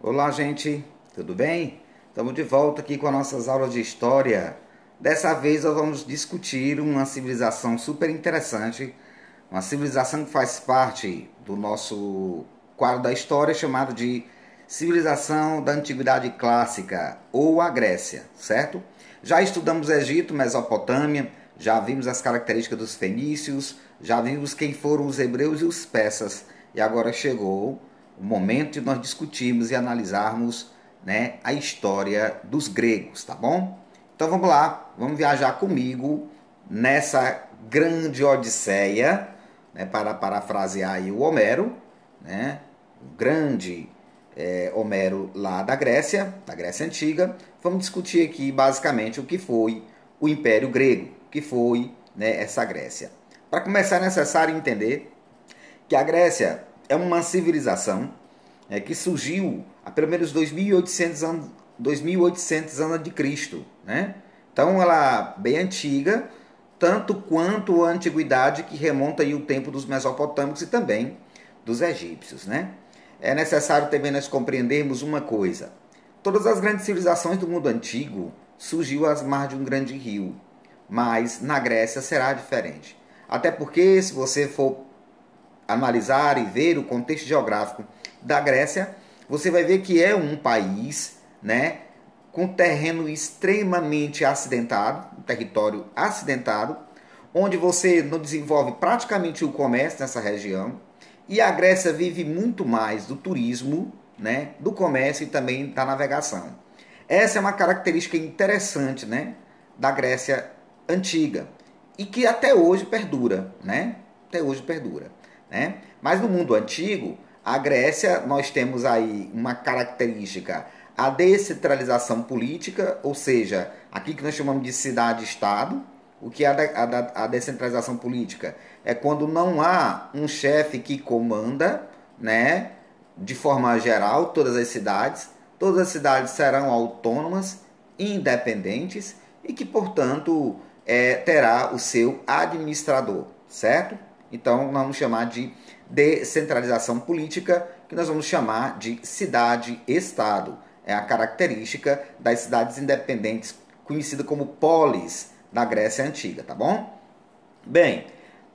Olá, gente, tudo bem? Estamos de volta aqui com as nossas aulas de história. Dessa vez nós vamos discutir uma civilização super interessante, uma civilização que faz parte do nosso quadro da história chamado de Civilização da Antiguidade Clássica ou a Grécia, certo? Já estudamos Egito, Mesopotâmia, já vimos as características dos fenícios, já vimos quem foram os hebreus e os persas, e agora chegou o momento de nós discutirmos e analisarmos, né, a história dos gregos, tá bom? Então vamos lá, vamos viajar comigo nessa grande odisseia, né, para parafrasear aí o Homero, né, o grande Homero lá da Grécia Antiga. Vamos discutir aqui basicamente o que foi o Império Grego, o que foi, né, essa Grécia. Para começar é necessário entender que a Grécia é uma civilização que surgiu há pelo menos 2.800 anos de Cristo, né? Então ela é bem antiga, tanto quanto a antiguidade que remonta aí o tempo dos mesopotâmicos e também dos egípcios, né? É necessário também nós compreendermos uma coisa. Todas as grandes civilizações do mundo antigo surgiu às margens de um grande rio, mas na Grécia será diferente. Até porque se você for analisar e ver o contexto geográfico da Grécia, você vai ver que é um país, né, com terreno extremamente acidentado, um território acidentado, onde você não desenvolve praticamente o comércio nessa região, e a Grécia vive muito mais do turismo, né, do comércio e também da navegação. Essa é uma característica interessante, né, da Grécia antiga e que até hoje perdura, né? Até hoje perdura, né? Mas no mundo antigo, a Grécia, nós temos aí uma característica, a descentralização política, ou seja, aqui que nós chamamos de cidade-estado. O que é a descentralização política? É quando não há um chefe que comanda, né, de forma geral, todas as cidades serão autônomas, independentes e que, portanto, terá o seu administrador, certo? Então, nós vamos chamar de descentralização política, que nós vamos chamar de cidade-estado. É a característica das cidades independentes, conhecida como polis da Grécia Antiga, tá bom? Bem,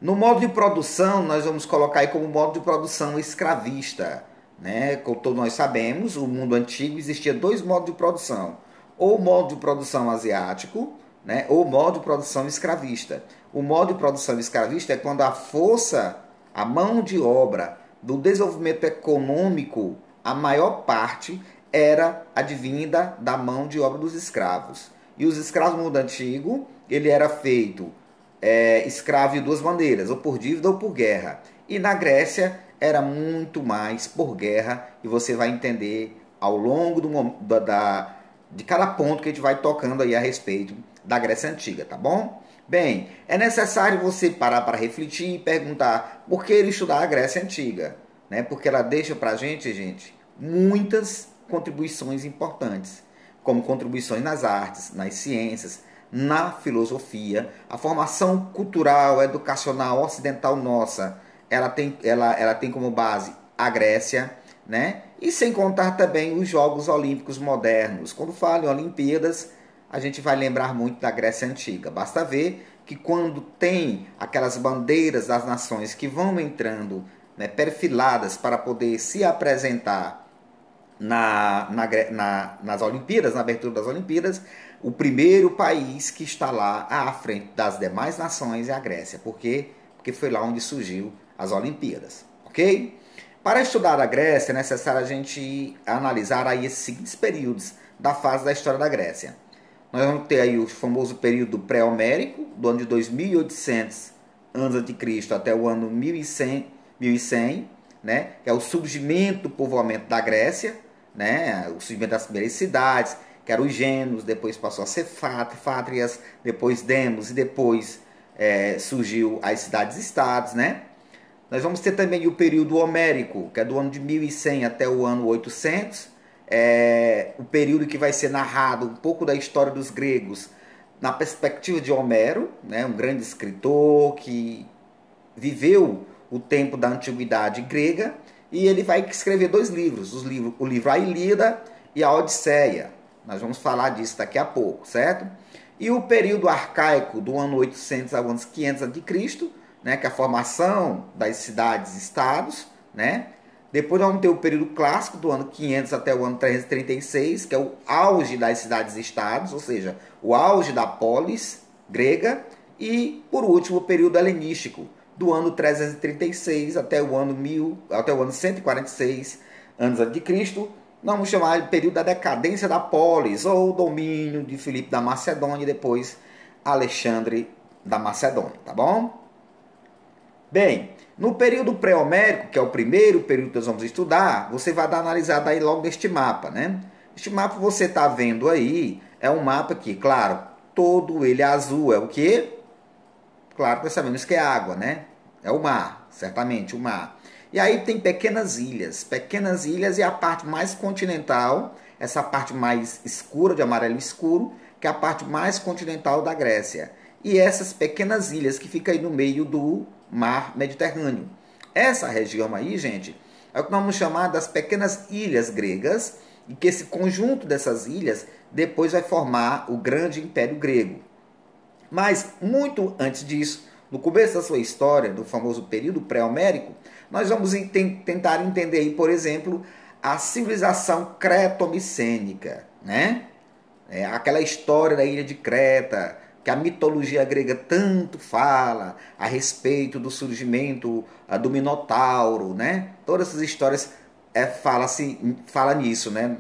no modo de produção, nós vamos colocar aí como modo de produção escravista, né? Como todos nós sabemos, o mundo antigo existia dois modos de produção, ou o modo de produção asiático, né, ou o modo de produção escravista. O modo de produção escravista é quando a força, a mão de obra do desenvolvimento econômico, a maior parte era advinda da mão de obra dos escravos. E os escravos no mundo antigo, ele era feito escravo de duas maneiras, ou por dívida ou por guerra. E na Grécia era muito mais por guerra, e você vai entender ao longo de cada ponto que a gente vai tocando aí a respeito da Grécia Antiga, tá bom? Bem, é necessário você parar para refletir e perguntar por que ele estudar a Grécia Antiga, né? Porque ela deixa para a gente, muitas contribuições importantes, como contribuições nas artes, nas ciências, na filosofia, a formação cultural, educacional, ocidental nossa, ela tem como base a Grécia, né? E sem contar também os Jogos Olímpicos modernos. Quando falo em Olimpíadas, a gente vai lembrar muito da Grécia Antiga. Basta ver que quando tem aquelas bandeiras das nações que vão entrando, né, perfiladas para poder se apresentar nas Olimpíadas, na abertura das Olimpíadas, o primeiro país que está lá à frente das demais nações é a Grécia. Por quê? Porque foi lá onde surgiu as Olimpíadas, ok? Para estudar a Grécia é necessário a gente analisar aí esses seguintes períodos da fase da história da Grécia. Nós vamos ter aí o famoso período pré-homérico, do ano de 2800 a.C. até o ano 1100, né? Que é o surgimento do povoamento da Grécia, né? O surgimento das primeiras cidades, que eram os gêmeos, depois passou a ser fátrias, depois demos e depois surgiu as cidades-estados, né? Nós vamos ter também o período homérico, que é do ano de 1100 até o ano 800, o período que vai ser narrado um pouco da história dos gregos na perspectiva de Homero, né, um grande escritor que viveu o tempo da antiguidade grega, e ele vai escrever 2 livros, o livro A Ilíada e a Odisseia. Nós vamos falar disso daqui a pouco, certo? E o período arcaico do ano 800 ao ano 500 a.C., né, que é a formação das cidades-estados, né? Depois nós vamos ter o período clássico do ano 500 até o ano 336, que é o auge das cidades-estados, ou seja, o auge da polis grega. E, por último, o período helenístico, do ano 336 até o ano 146 anos antes de Cristo. Nós vamos chamar de período da decadência da polis, ou domínio de Filipe da Macedônia e depois Alexandre da Macedônia, tá bom? Bem, no período pré-homérico, que é o primeiro período que nós vamos estudar, você vai dar analisada aí logo neste mapa, né? Este mapa que você está vendo aí é um mapa que, claro, todo ele azul é o quê? Claro que nós sabemos que é água, né? É o mar, certamente o mar. E aí tem pequenas ilhas e a parte mais continental, essa parte mais escura, de amarelo escuro, que é a parte mais continental da Grécia. E essas pequenas ilhas que ficam aí no meio do mar Mediterrâneo. Essa região aí, gente, é o que nós vamos chamar das pequenas ilhas gregas, e que esse conjunto dessas ilhas depois vai formar o grande Império Grego. Mas, muito antes disso, no começo da sua história, do famoso período pré-homérico, nós vamos tentar entender aí, por exemplo, a civilização creto-micênica, né? Aquela história da ilha de Creta, que a mitologia grega tanto fala a respeito do surgimento do Minotauro, né? Todas essas histórias fala nisso, né?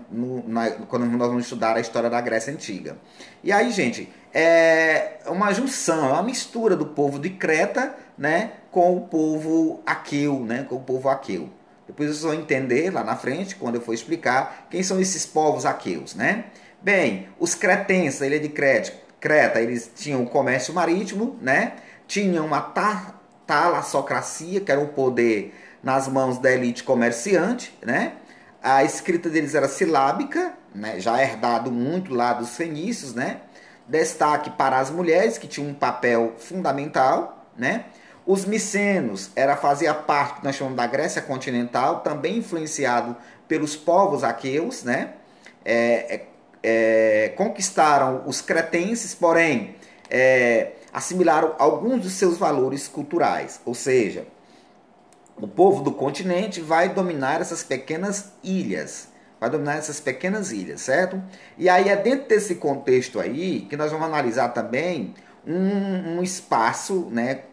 Quando nós vamos estudar a história da Grécia Antiga. E aí, gente, é uma junção, é uma mistura do povo de Creta, né, com o povo aqueu, né, com o povo aqueu. Depois vocês vão entender lá na frente, quando eu for explicar, quem são esses povos aqueus, né? Bem, os cretenses, a ilha de Creta, eles tinham o comércio marítimo, né? Tinham uma talassocracia, que era o poder nas mãos da elite comerciante, né? A escrita deles era silábica, né? Já herdado muito lá dos fenícios, né? Destaque para as mulheres, que tinham um papel fundamental, né? Os micenos fazia parte, que nós chamamos da Grécia continental, também influenciado pelos povos aqueus, né? Conquistaram os cretenses, porém assimilaram alguns dos seus valores culturais, ou seja, o povo do continente vai dominar essas pequenas ilhas, certo? E aí é dentro desse contexto aí que nós vamos analisar também um espaço, né,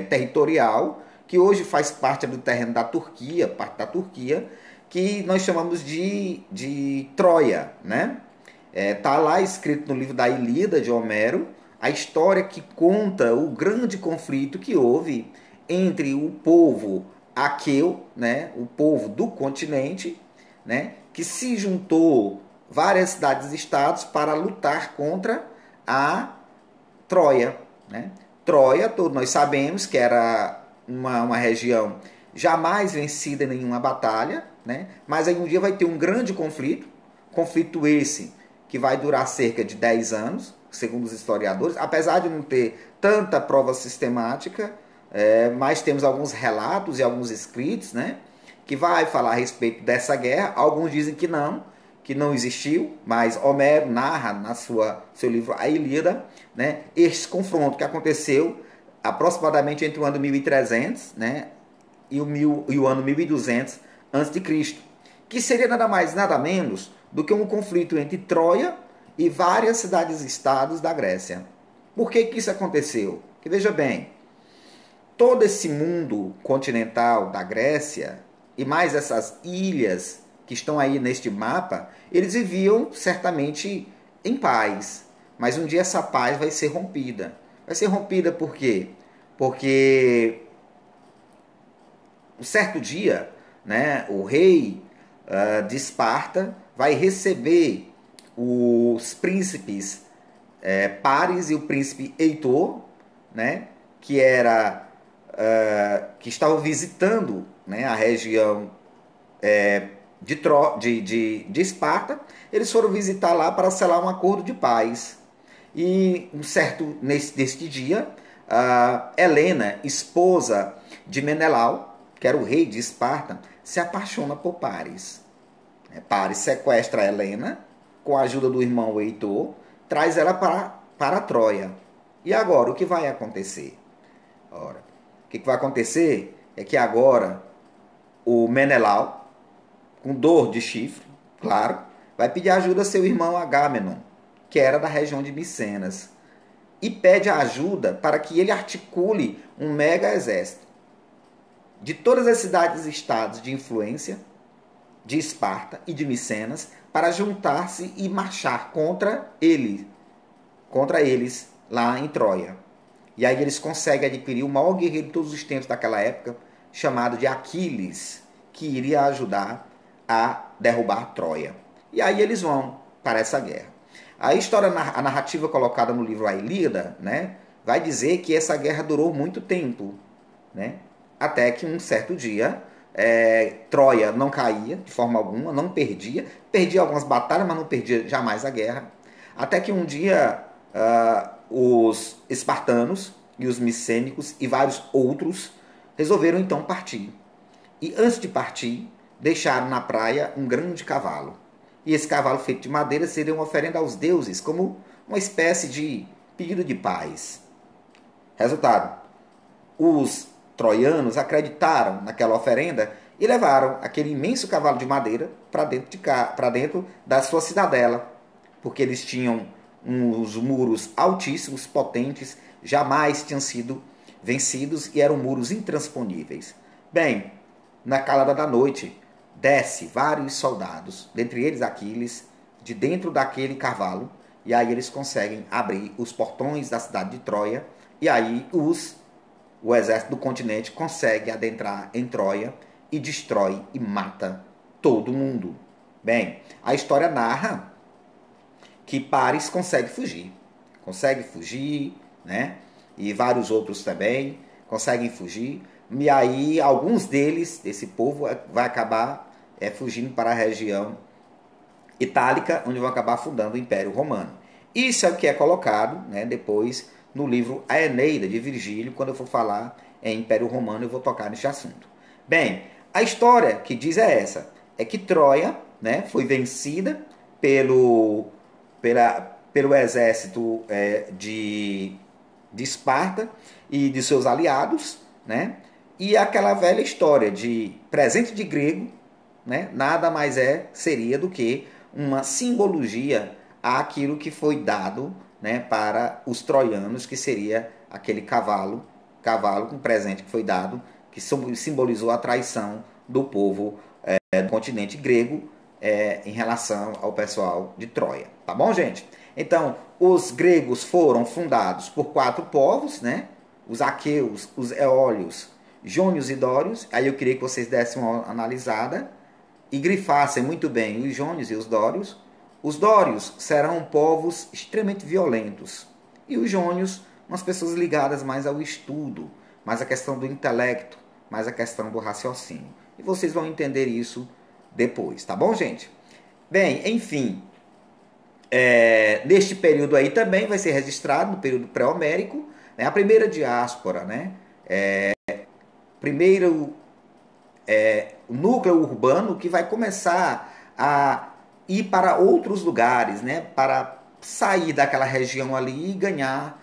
territorial, que hoje faz parte do terreno da Turquia, parte da Turquia, que nós chamamos de Troia, né? Tá lá escrito no livro da Ilíada de Homero, a história que conta o grande conflito que houve entre o povo aqueu, né, o povo do continente, né, que se juntou várias cidades-estados para lutar contra a Troia, né? Troia, todos nós sabemos que era uma região jamais vencida em nenhuma batalha, né? Mas aí um dia vai ter um grande conflito esse que vai durar cerca de 10 anos, segundo os historiadores, apesar de não ter tanta prova sistemática, mas temos alguns relatos e alguns escritos, né, que vai falar a respeito dessa guerra. Alguns dizem que não existiu, mas Homero narra seu livro A Ilíada, né, este confronto que aconteceu aproximadamente entre o ano 1300, né, e o ano 1200 a.C., que seria nada mais nada menos do que um conflito entre Troia e várias cidades-estados da Grécia. Por que isso aconteceu? Porque veja bem, todo esse mundo continental da Grécia e mais essas ilhas que estão aí neste mapa, eles viviam certamente em paz. Mas um dia essa paz vai ser rompida. Vai ser rompida por quê? Porque um certo dia, né, o rei de Esparta vai receber os príncipes Paris e o príncipe Heitor, né, que estavam visitando, né, a região de Esparta. Eles foram visitar lá para selar um acordo de paz. E neste dia, Helena, esposa de Menelau, que era o rei de Esparta, se apaixona por Paris. Paris sequestra Helena, com a ajuda do irmão Heitor, traz ela para Troia. E agora, o que vai acontecer? Ora, o que vai acontecer é que agora o Menelau, com dor de chifre, claro, vai pedir ajuda a seu irmão Agamenon, que era da região de Micenas, e pede ajuda para que ele articule um mega exército de todas as cidades e estados de influência de Esparta e de Micenas para juntar-se e marchar contra eles lá em Troia. E aí eles conseguem adquirir o maior guerreiro de todos os tempos daquela época, chamado de Aquiles, que iria ajudar a derrubar Troia. E aí eles vão para essa guerra. A história, a narrativa colocada no livro A Ilíada, né, vai dizer que essa guerra durou muito tempo, né, até que um certo dia Troia não caía de forma alguma, não perdia algumas batalhas, mas não perdia jamais a guerra, até que um dia os espartanos e os micênicos e vários outros resolveram então partir. E antes de partir, deixaram na praia um grande cavalo. E esse cavalo feito de madeira seria uma oferenda aos deuses, como uma espécie de pedido de paz. Resultado, os troianos acreditaram naquela oferenda e levaram aquele imenso cavalo de madeira para dentro da sua cidadela, porque eles tinham uns muros altíssimos, potentes, jamais tinham sido vencidos e eram muros intransponíveis. Bem, na calada da noite, desce vários soldados, dentre eles Aquiles, de dentro daquele cavalo, e aí eles conseguem abrir os portões da cidade de Troia, e aí o exército do continente consegue adentrar em Troia e destrói e mata todo mundo. Bem, a história narra que Paris consegue fugir, né? E vários outros também conseguem fugir. E aí alguns deles, desse povo, vai acabar fugindo para a região itálica, onde vão acabar fundando o Império Romano. Isso é o que é colocado, né, depois no livro A Eneida, de Virgílio. Quando eu for falar em Império Romano, eu vou tocar nesse assunto. Bem, a história que diz é essa, é que Troia, né, foi vencida pelo exército de Esparta e de seus aliados, né? E aquela velha história de presente de grego, né? Nada mais seria do que uma simbologia àquilo que foi dado, né, para os troianos, que seria aquele cavalo com presente que foi dado, que simbolizou a traição do povo do continente grego em relação ao pessoal de Troia. Tá bom, gente? Então, os gregos foram fundados por 4 povos, né? Os aqueus, os eólios, jônios e dórios. Aí eu queria que vocês dessem uma analisada e grifassem muito bem os jônios e os dórios. Os dórios serão povos extremamente violentos. E os jônios, umas pessoas ligadas mais ao estudo, mais à questão do intelecto, mais à questão do raciocínio. E vocês vão entender isso depois, tá bom, gente? Bem, enfim, neste período aí também vai ser registrado, no período pré-homérico, né, a primeira diáspora, né? Primeiro o núcleo urbano que vai começar a ir para outros lugares, né? Para sair daquela região ali e ganhar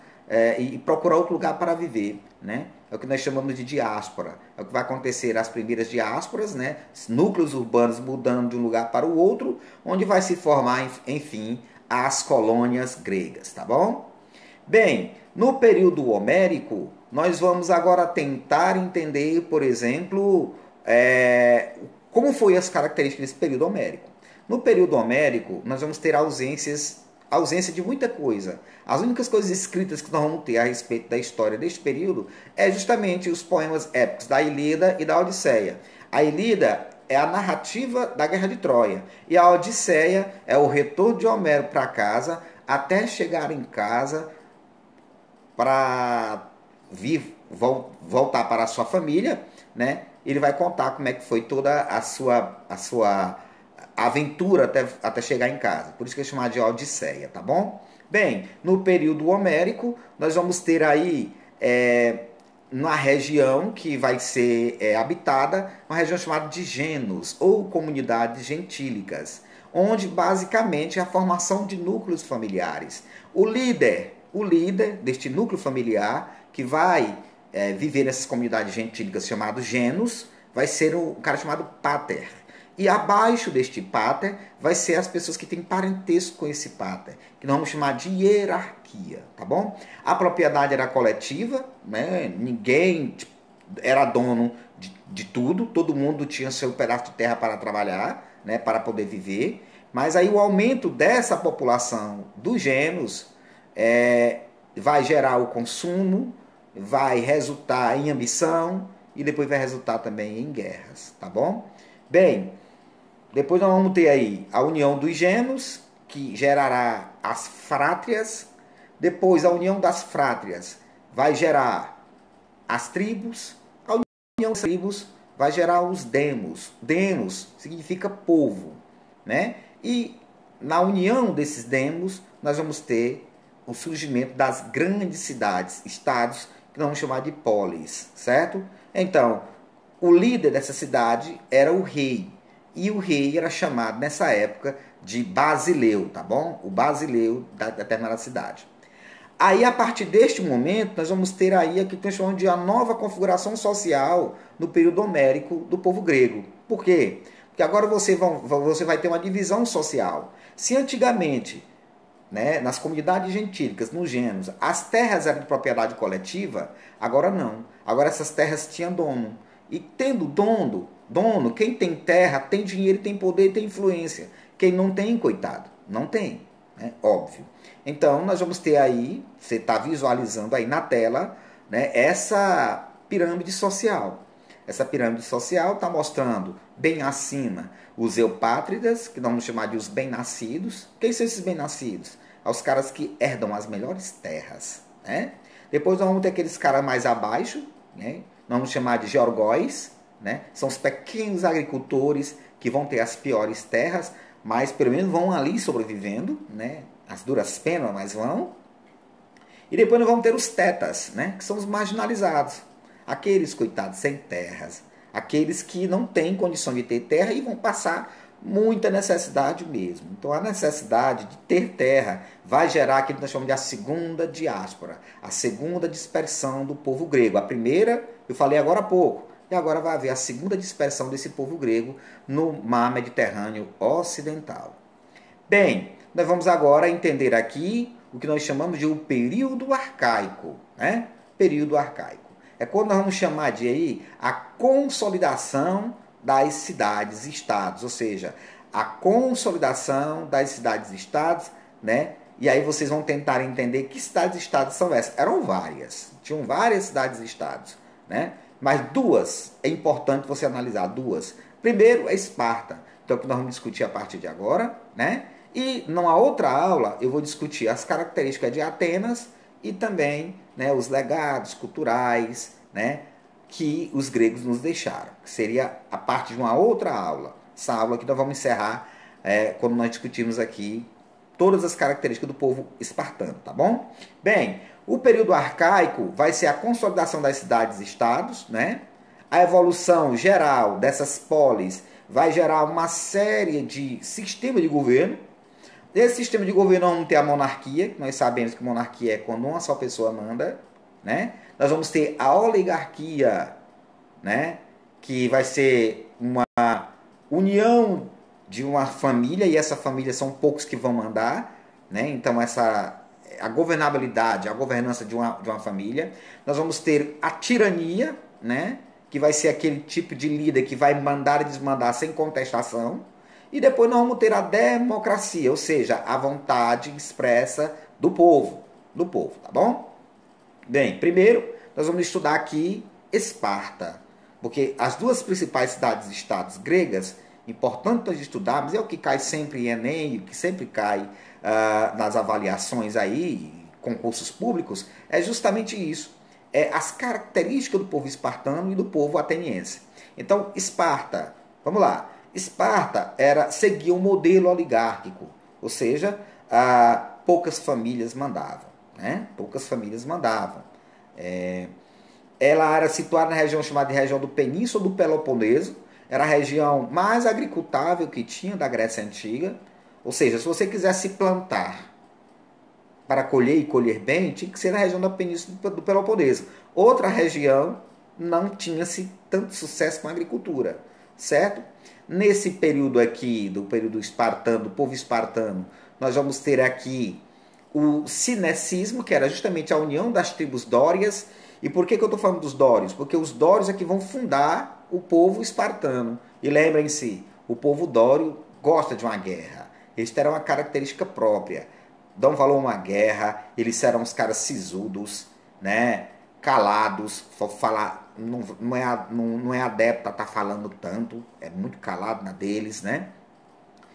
e procurar outro lugar para viver, né? É o que nós chamamos de diáspora. É o que vai acontecer as primeiras diásporas, né? Núcleos urbanos mudando de um lugar para o outro, onde vai se formar, enfim, as colônias gregas, tá bom? Bem, no período homérico, nós vamos agora tentar entender, por exemplo, como foi as características desse período homérico. No período homérico, nós vamos ter ausência de muita coisa. As únicas coisas escritas que nós vamos ter a respeito da história deste período é justamente os poemas épicos da Ilíada e da Odisseia. A Ilíada é a narrativa da Guerra de Troia e a Odisseia é o retorno de Homero para casa até chegar em casa para voltar para a sua família, né? Ele vai contar como é que foi toda a sua aventura até chegar em casa. Por isso que é chamado de Odisseia, tá bom? Bem, no período homérico, nós vamos ter aí numa região que vai ser habitada, uma região chamada de genos, ou comunidades gentílicas, onde basicamente é a formação de núcleos familiares. O líder deste núcleo familiar, que vai viver nessas comunidades gentílicas chamadas genos, vai ser um cara chamado pater. E abaixo deste pater vai ser as pessoas que têm parentesco com esse pater, que nós vamos chamar de hierarquia, tá bom? A propriedade era coletiva, né? Ninguém era dono de tudo, todo mundo tinha seu pedaço de terra para trabalhar, né? Para poder viver. Mas aí o aumento dessa população dos genos vai gerar o consumo, vai resultar em ambição e depois vai resultar também em guerras, tá bom? Bem, depois nós vamos ter aí a união dos genos, que gerará as frátrias. Depois a união das frátrias vai gerar as tribos. A união das tribos vai gerar os demos. Demos significa povo, né? E na união desses demos nós vamos ter o surgimento das grandes cidades, estados, que nós vamos chamar de polis, certo? Então, o líder dessa cidade era o rei. E o rei era chamado nessa época de basileu, tá bom? O basileu da determinada cidade. Aí, a partir deste momento, nós vamos ter aí aquilo que nós chamamos de a nova configuração social no período homérico do povo grego. Por quê? Porque agora você vai ter uma divisão social. Se antigamente, né, nas comunidades gentílicas, nos genos, as terras eram de propriedade coletiva, agora não. Agora essas terras tinham dono. E tendo dono, quem tem terra tem dinheiro, tem poder, tem influência. Quem não tem, coitado, não tem, né? Óbvio. Então nós vamos ter aí, você está visualizando aí na tela, né, essa pirâmide social. Essa pirâmide social está mostrando bem acima os eupátridas, que nós vamos chamar de os bem-nascidos. Quem são esses bem-nascidos? Os caras que herdam as melhores terras, né? Depois nós vamos ter aqueles caras mais abaixo, né? Nós vamos chamar de georgóis, né? São os pequenos agricultores que vão ter as piores terras, mas pelo menos vão ali sobrevivendo, né? As duras penas, mas vão. E depois nós vamos ter os tetas, né? Que são os marginalizados. Aqueles, coitados, sem terras. Aqueles que não têm condição de ter terra e vão passar muita necessidade mesmo. Então a necessidade de ter terra vai gerar aquilo que nós chamamos de a segunda diáspora, a segunda dispersão do povo grego. A primeira, eu falei agora há pouco, e agora vai haver a segunda dispersão desse povo grego no mar Mediterrâneo Ocidental. Bem, nós vamos agora entender aqui o que nós chamamos de o período arcaico, né? Período arcaico. É quando nós vamos chamar de aí a consolidação das cidades-estados, ou seja, a consolidação das cidades-estados, né? E aí vocês vão tentar entender que cidades-estados são essas. Eram várias, tinham várias cidades-estados, né? Mas duas, é importante você analisar duas. Primeiro é Esparta, então que nós vamos discutir a partir de agora, né? E numa outra aula eu vou discutir as características de Atenas e também, né, os legados culturais, né, que os gregos nos deixaram. Que seria a parte de uma outra aula. Essa aula que nós vamos encerrar quando nós discutirmos aqui todas as características do povo espartano, tá bom? Bem, o período arcaico vai ser a consolidação das cidades-estados, né? A evolução geral dessas polis vai gerar uma série de sistemas de governo. Nesse sistema de governo nós vamos ter a monarquia, que nós sabemos que monarquia é quando uma só pessoa manda, né? Nós vamos ter a oligarquia, né? Que vai ser uma união de uma família, e essa família são poucos que vão mandar, né? Então a governabilidade, a governança de uma família. Nós vamos ter a tirania, né? Que vai ser aquele tipo de líder que vai mandar e desmandar sem contestação. E depois nós vamos ter a democracia, ou seja, a vontade expressa do povo, tá bom? Bem, primeiro nós vamos estudar aqui Esparta, porque as duas principais cidades-estados gregas, importante nós estudarmos, é o que cai sempre em Enem, o que sempre cai nas avaliações aí, concursos públicos, é justamente isso, as características do povo espartano e do povo ateniense. Então, Esparta, vamos lá, Esparta seguia um modelo oligárquico, ou seja, poucas famílias mandavam, né? Poucas famílias mandavam. ela era situada na região chamada de região do Península do Peloponeso, era a região mais agricultável que tinha da Grécia Antiga, ou seja, se você quisesse plantar para colher e colher bem, tinha que ser na região da Península do Peloponeso. Outra região não tinha-se tanto sucesso com a agricultura, certo? Nesse período aqui, do período espartano, do povo espartano, nós vamos ter aqui o cinecismo, que era justamente a união das tribos dórias. E por que eu estou falando dos dórios? Porque os dórios é que vão fundar o povo espartano. E lembrem-se, o povo dório gosta de uma guerra. Eles terão uma característica própria. Dão valor a uma guerra, eles serão os caras sisudos, né? Calados, falar, não é adepto a estar falando tanto, é muito calado na deles, né?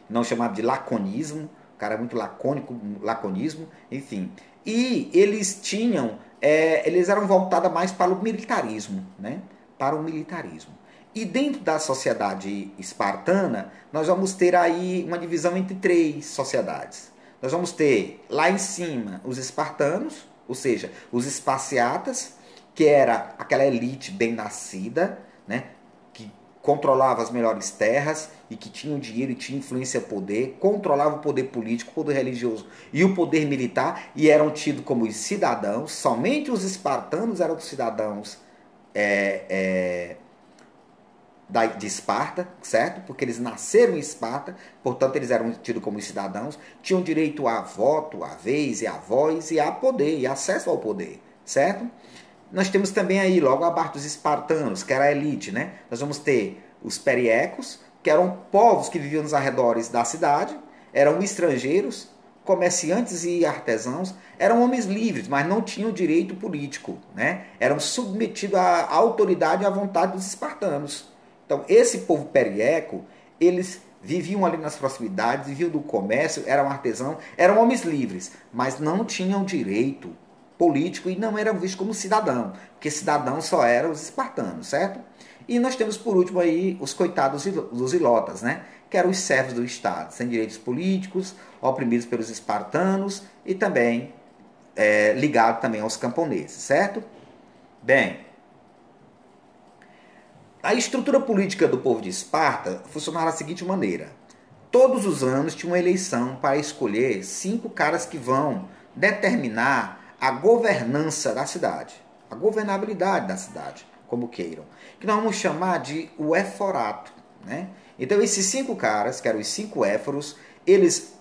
Não chamado de laconismo, o cara é muito lacônico, laconismo, enfim. E eles tinham, eles eram voltados mais para o militarismo, né? Para o militarismo. E dentro da sociedade espartana, nós vamos ter aí uma divisão entre três sociedades. Nós vamos ter lá em cima os espartanos, ou seja, os esparciatas, que era aquela elite bem nascida, né, que controlava as melhores terras e que tinha dinheiro e tinha influência e poder, controlava o poder político, o poder religioso e o poder militar, e eram tidos como os cidadãos. Somente os espartanos eram os cidadãos de Esparta, certo? Porque eles nasceram em Esparta, portanto eles eram tidos como cidadãos, tinham direito a voto, a vez e a voz e a poder, e acesso ao poder, certo? Nós temos também aí, logo abaixo dos espartanos, que era a elite, né? Nós vamos ter os periecos, que eram povos que viviam nos arredores da cidade, eram estrangeiros, comerciantes e artesãos, eram homens livres, mas não tinham direito político, né? Eram submetidos à autoridade e à vontade dos espartanos. Então, esse povo perieco, eles viviam ali nas proximidades, viviam do comércio, eram artesãos, eram homens livres, mas não tinham direito político e não eram vistos como cidadão, porque cidadão só eram os espartanos, certo? E nós temos por último aí os coitados dos ilotas, né? Que eram os servos do Estado, sem direitos políticos, oprimidos pelos espartanos e também ligados também aos camponeses, certo? Bem, a estrutura política do povo de Esparta funcionava da seguinte maneira. Todos os anos tinha uma eleição para escolher 5 caras que vão determinar a governança da cidade, a governabilidade da cidade, como queiram, que nós vamos chamar de o éforato, né? Então esses 5 caras, que eram os 5 éforos, eles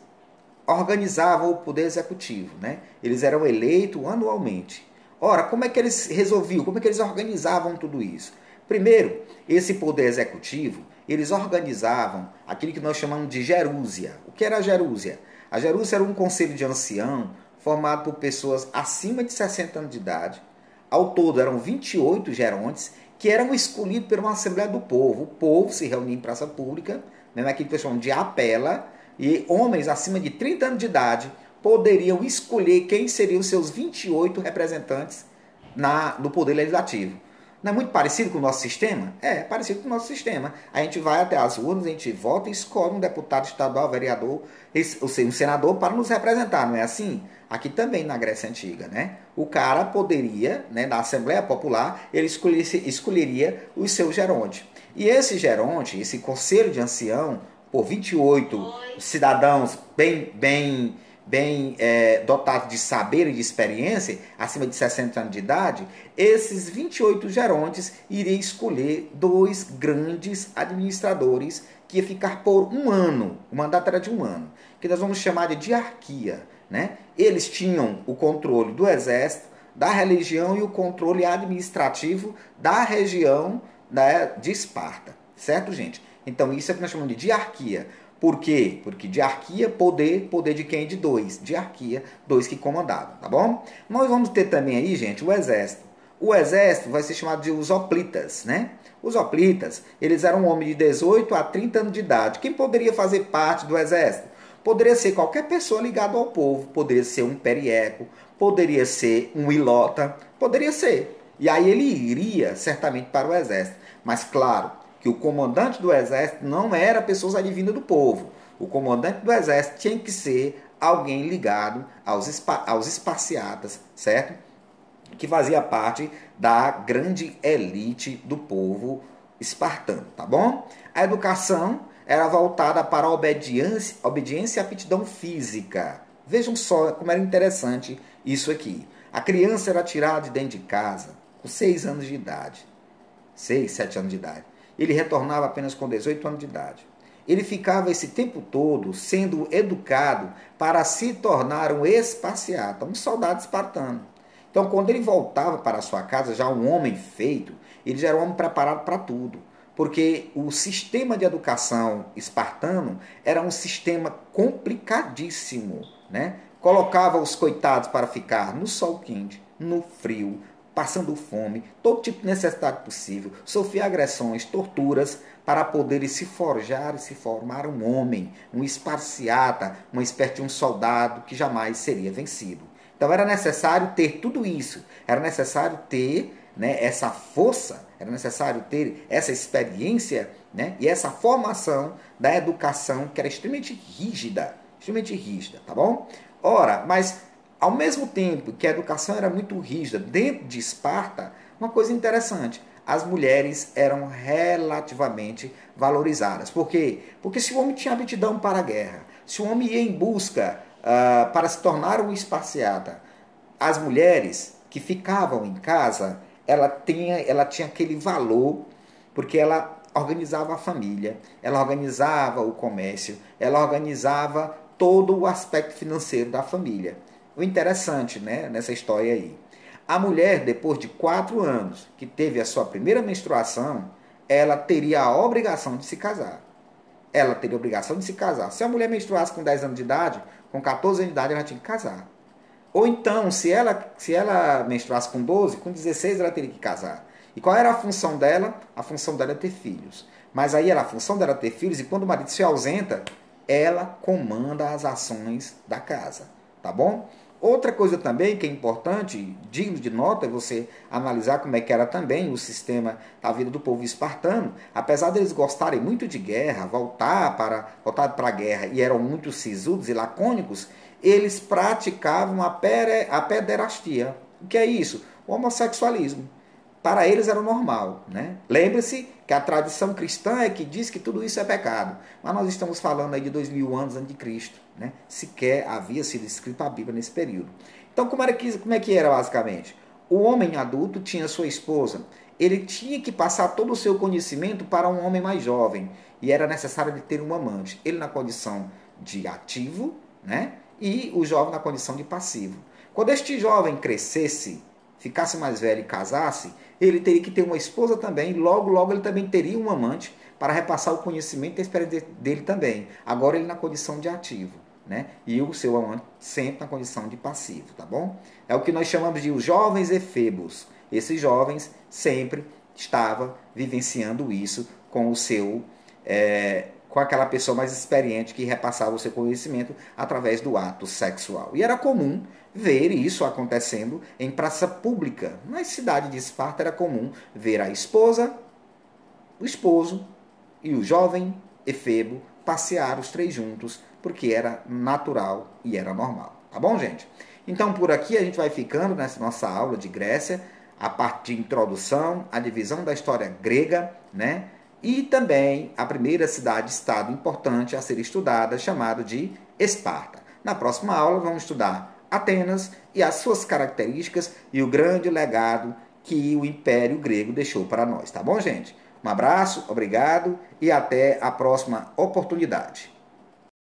organizavam o poder executivo, né? Eles eram eleitos anualmente. Ora, como é que eles resolviam? Como é que eles organizavam tudo isso? Primeiro, esse poder executivo, eles organizavam aquilo que nós chamamos de gerúsia. O que era a gerúsia? A gerúsia era um conselho de ancião formado por pessoas acima de 60 anos de idade. Ao todo eram 28 gerontes que eram escolhidos por uma Assembleia do Povo. O povo se reunia em praça pública, né, naquilo que nós chamamos de apela, e homens acima de 30 anos de idade poderiam escolher quem seriam os seus 28 representantes no Poder Legislativo. Não é muito parecido com o nosso sistema? É parecido com o nosso sistema. A gente vai até as urnas, a gente vota e escolhe um deputado estadual, vereador, ou seja, um senador para nos representar, não é assim? Aqui também na Grécia Antiga, né? O cara poderia, né, na Assembleia Popular, ele escolheria os seus gerontes. E esse geronte, esse conselho de ancião, por 28 cidadãos bem dotados de saber e de experiência, acima de 60 anos de idade, esses 28 gerontes iriam escolher 2 grandes administradores que ia ficar por um ano, o mandato era de um ano, que nós vamos chamar de diarquia, né? Eles tinham o controle do exército, da religião e o controle administrativo da região, né, de Esparta, certo, gente? Então isso é o que nós chamamos de diarquia. Por quê? Porque diarquia, poder de quem? De 2. Diarquia, 2 que comandavam, tá bom? Nós vamos ter também aí, gente, o exército. O exército vai ser chamado de os hoplitas, né? Os hoplitas, eles eram homens de 18 a 30 anos de idade. Quem poderia fazer parte do exército? Poderia ser qualquer pessoa ligada ao povo, poderia ser um perieco, poderia ser um ilota, poderia ser. E aí ele iria certamente para o exército. Mas claro, que o comandante do exército não era pessoas advindas do povo. O comandante do exército tinha que ser alguém ligado aos esparciatas, certo? que fazia parte da grande elite do povo espartano, tá bom? A educação era voltada para a obediência e aptidão física. Vejam só como era interessante isso aqui. A criança era tirada de dentro de casa com 6 anos de idade. 6, 7 anos de idade. Ele retornava apenas com 18 anos de idade. Ele ficava esse tempo todo sendo educado para se tornar um esparciata, um soldado espartano. Então, quando ele voltava para a sua casa, já um homem feito, ele já era um homem preparado para tudo. Porque o sistema de educação espartano era um sistema complicadíssimo, né? Colocava os coitados para ficar no sol quente, no frio, passando fome, todo tipo de necessidade possível, sofrer agressões, torturas, para poderem se forjar e se formar um homem, um esparciata, uma espécie de um soldado que jamais seria vencido. Então era necessário ter tudo isso, era necessário ter, né, essa força, era necessário ter essa experiência, né, e essa formação da educação que era extremamente rígida, tá bom? Ora, mas ao mesmo tempo que a educação era muito rígida dentro de Esparta, uma coisa interessante, as mulheres eram relativamente valorizadas. Por quê? Porque se o homem tinha aptidão para a guerra, se o homem ia em busca para se tornar um esparciata, as mulheres que ficavam em casa, ela tinha aquele valor, porque ela organizava a família, ela organizava o comércio, ela organizava todo o aspecto financeiro da família. O interessante, né, nessa história aí, a mulher, depois de 4 anos que teve a sua primeira menstruação, ela teria a obrigação de se casar. Ela teria a obrigação de se casar. Se a mulher menstruasse com 10 anos de idade, com 14 anos de idade, ela tinha que casar. Ou então, se ela menstruasse com 12, com 16 ela teria que casar. E qual era a função dela? A função dela é ter filhos. Mas aí a função dela é ter filhos, e quando o marido se ausenta, ela comanda as ações da casa. Tá bom? Outra coisa também que é importante, digno de nota, é você analisar como é que era também o sistema da vida do povo espartano. Apesar deles gostarem muito de guerra, voltar para a guerra, e eram muito sisudos e lacônicos, eles praticavam a pederastia. O que é isso? O homossexualismo. Para eles era normal, né? Lembre-se que a tradição cristã é que diz que tudo isso é pecado. Mas nós estamos falando aí de 2000 anos antes de Cristo, né? Sequer havia sido escrita a Bíblia nesse período. Então, como é que era basicamente? O homem adulto tinha sua esposa. Ele tinha que passar todo o seu conhecimento para um homem mais jovem. E era necessário ele ter um amante. Ele na condição de ativo, né? E o jovem na condição de passivo. Quando este jovem crescesse, ficasse mais velho e casasse, ele teria que ter uma esposa também, logo ele também teria um amante para repassar o conhecimento e a experiência dele também. Agora ele na condição de ativo, né? E o seu amante sempre na condição de passivo, tá bom? É o que nós chamamos de os jovens efebos. Esses jovens sempre estavam vivenciando isso com o seu... com aquela pessoa mais experiente que repassava o seu conhecimento através do ato sexual. E era comum ver isso acontecendo em praça pública. Na cidade de Esparta era comum ver a esposa, o esposo e o jovem efebo passear os 3 juntos, porque era natural e era normal. Tá bom, gente? Então, por aqui a gente vai ficando nessa nossa aula de Grécia, a parte de introdução, a divisão da história grega, né? E também a primeira cidade-estado importante a ser estudada, chamada de Esparta. Na próxima aula vamos estudar Atenas e as suas características e o grande legado que o Império Grego deixou para nós. Tá bom, gente? Um abraço, obrigado e até a próxima oportunidade.